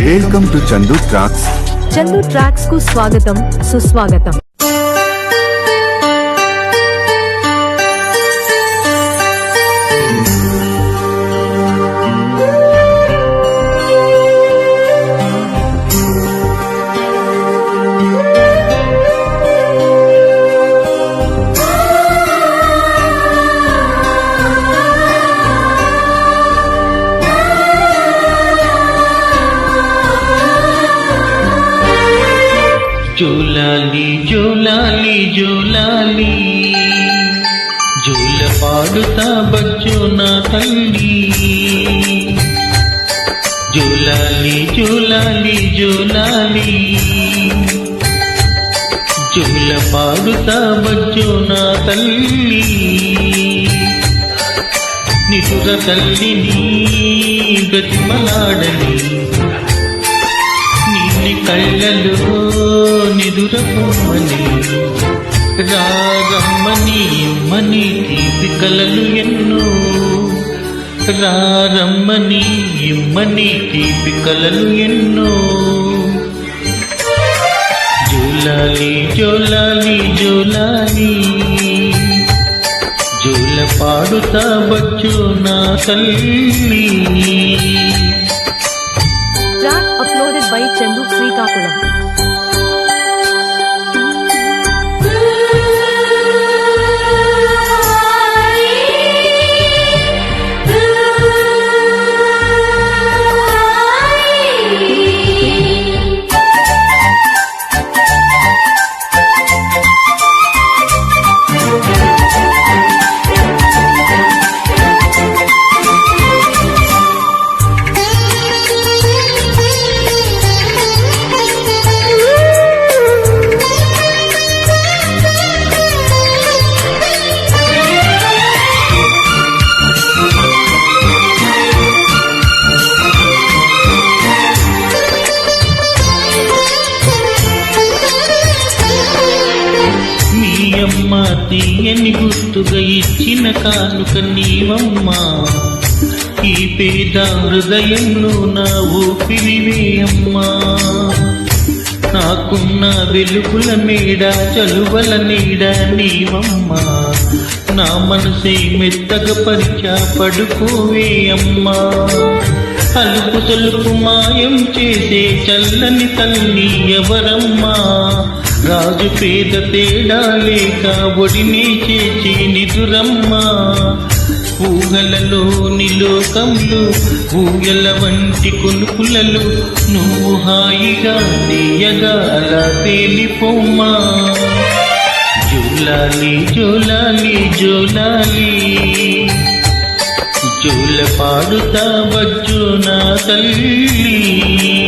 Welcome to Chandu tracks. Chandu tracks కు స్వాగతం, సుస్వాగతం. జోలాలి జోలాలి జోలాలి జోల పాడుతా బజ్జో నా తల్లి. జోలాలి జోలాలి జోలాలి జోల పాడుతా బజ్జో నా తల్లి. నిదుర తల్లిని బ్రతిమలాడని నీ కళ్ళలో నిదురపోమని రారమ్మని ఇమ్మని తీపి కలలు ఎన్నో. రారమ్మని ఇమ్మని తీపి కలలు ఎన్నో. జోలాలి జోలాలి జోలాలి జోల పాడుతా బజ్జో నా తల్లి. Track uploaded by Chandu Srikakulam. అమ్మా తీయని గుర్తుగా ఇచ్చిన కానుక నీవమ్మా. ఈ పేద హృదయంలో నా ఊపిరివే అమ్మా. నాకున్న వెలుగుల నీడ చలువల నీడ నీవమ్మా. నా మనసే మెత్తగా పరిచా పడుకోవే అమ్మా. అలుపు తలుపు మాయం చేసే చల్లని తల్లి ఎవరమ్మా. రాజు పేద తేడా లేక ఒడిని చేచి నిదురమ్మా. ఊహలలోని లోకంలో ఊయల వంటి కొనుకులలో నువ్వు హాయిగా తీయగా అలా తేలిపోమ్మా. జోలాలి జోలాలి జోలాలి జోల పాడుతా బజ్జో నా తల్లి.